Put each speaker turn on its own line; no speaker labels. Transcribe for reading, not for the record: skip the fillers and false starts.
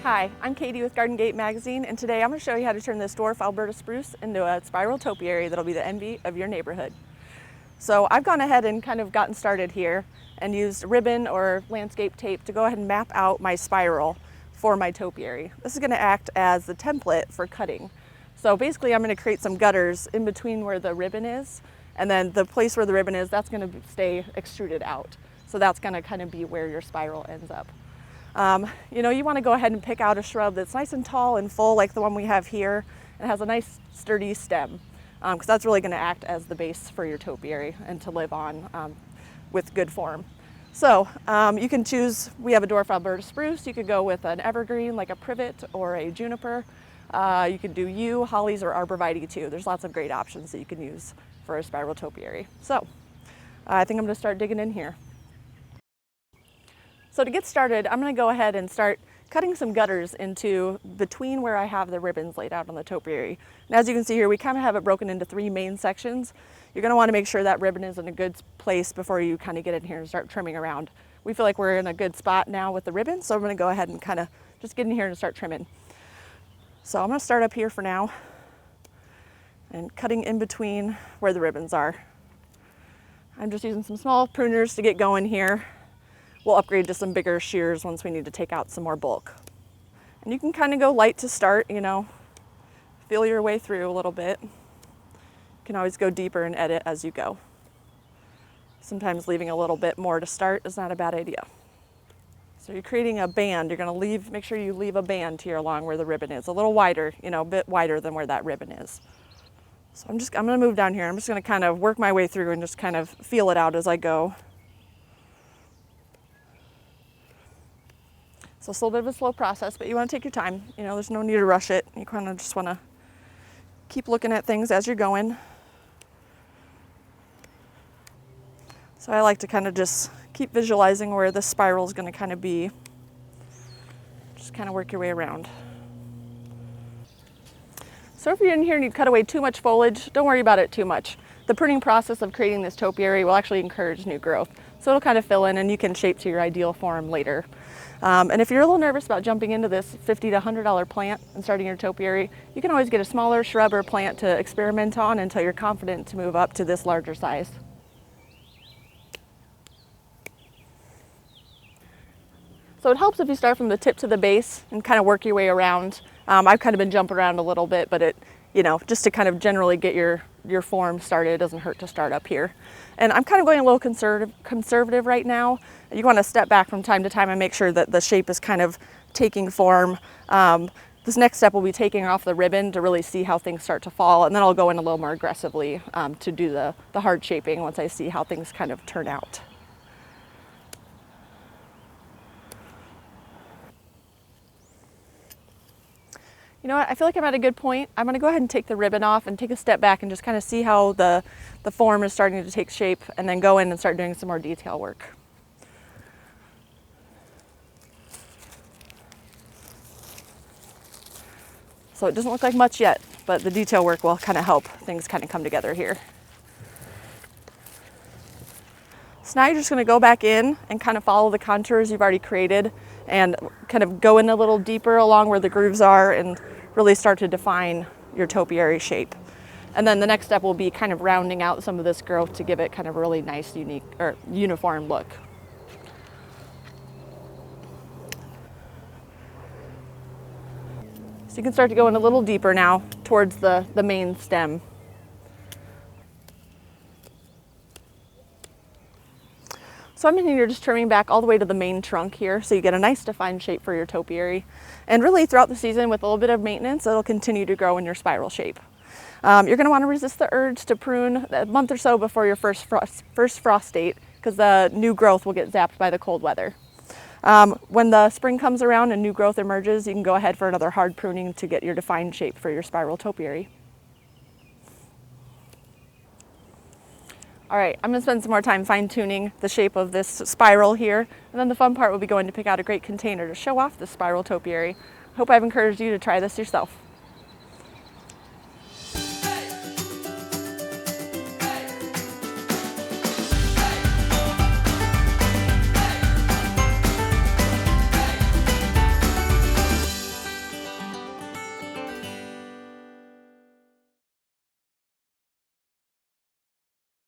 Hi, I'm Katie with Garden Gate Magazine, and today I'm going to show you how to turn this dwarf Alberta spruce into a spiral topiary that'll be the envy of your neighborhood. So I've gone ahead and kind of gotten started here and used ribbon or landscape tape to go ahead and map out my spiral for my topiary. This is going to act as the template for cutting. So basically I'm going to create some gutters in between where the ribbon is, and then the place where the ribbon is, that's going to stay extruded out. So that's going to kind of be where your spiral ends up. You want to go ahead and pick out a shrub that's nice and tall and full like the one we have here, and has a nice sturdy stem, because that's really going to act as the base for your topiary and to live on with good form. So you can choose, we have a dwarf Alberta spruce, you could go with an evergreen like a privet or a juniper. You could do yew, hollies, or arborvitae too. There's lots of great options that you can use for a spiral topiary. So I think I'm going to start digging in here. So to get started, I'm going to go ahead and start cutting some gutters into between where I have the ribbons laid out on the topiary. And as you can see here, we kind of have it broken into three main sections. You're going to want to make sure that ribbon is in a good place before you kind of get in here and start trimming around. We feel like we're in a good spot now with the ribbon, so I'm going to go ahead and kind of just get in here and start trimming. So I'm going to start up here for now and cutting in between where the ribbons are. I'm just using some small pruners to get going here. We'll upgrade to some bigger shears once we need to take out some more bulk. And you can kind of go light to start, feel your way through a little bit. You can always go deeper and edit as you go. Sometimes leaving a little bit more to start is not a bad idea. So you're creating a band. You're going to make sure you leave a band here along where the ribbon is, a little wider, a bit wider than where that ribbon is. So I'm going to move down here. I'm just going to kind of work my way through and just kind of feel it out as I go. So it's a little bit of a slow process, but you want to take your time. There's no need to rush it. You kind of just want to keep looking at things as you're going. So I like to kind of just keep visualizing where the spiral is going to kind of be. Just kind of work your way around. So if you're in here and you cut away too much foliage, don't worry about it too much. The pruning process of creating this topiary will actually encourage new growth. So it'll kind of fill in and you can shape to your ideal form later. And if you're a little nervous about jumping into this $50 to $100 plant and starting your topiary, you can always get a smaller shrub or plant to experiment on until you're confident to move up to this larger size. So it helps if you start from the tip to the base and kind of work your way around. I've kind of been jumping around a little bit, but just to kind of generally get your form started, it doesn't hurt to start up here. And I'm kind of going a little conservative right now. You want to step back from time to time and make sure that the shape is kind of taking form. This next step will be taking off the ribbon to really see how things start to fall, and then I'll go in a little more aggressively to do the hard shaping once I see how things kind of turn out. You know what, I feel like I'm at a good point. I'm going to go ahead and take the ribbon off and take a step back and just kind of see how the form is starting to take shape, and then go in and start doing some more detail work. So it doesn't look like much yet, but the detail work will kind of help things kind of come together here. So now you're just going to go back in and kind of follow the contours you've already created and kind of go in a little deeper along where the grooves are and really start to define your topiary shape. And then the next step will be kind of rounding out some of this growth to give it kind of a really nice, unique or uniform look. So you can start to go in a little deeper now towards the main stem. So I'm in here just trimming back all the way to the main trunk here, so you get a nice defined shape for your topiary. And really throughout the season, with a little bit of maintenance, it'll continue to grow in your spiral shape. You're going to want to resist the urge to prune a month or so before your first frost date, because the new growth will get zapped by the cold weather. When the spring comes around and new growth emerges, you can go ahead for another hard pruning to get your defined shape for your spiral topiary. All right, I'm going to spend some more time fine-tuning the shape of this spiral here, and then the fun part will be going to pick out a great container to show off the spiral topiary. I hope I've encouraged you to try this yourself.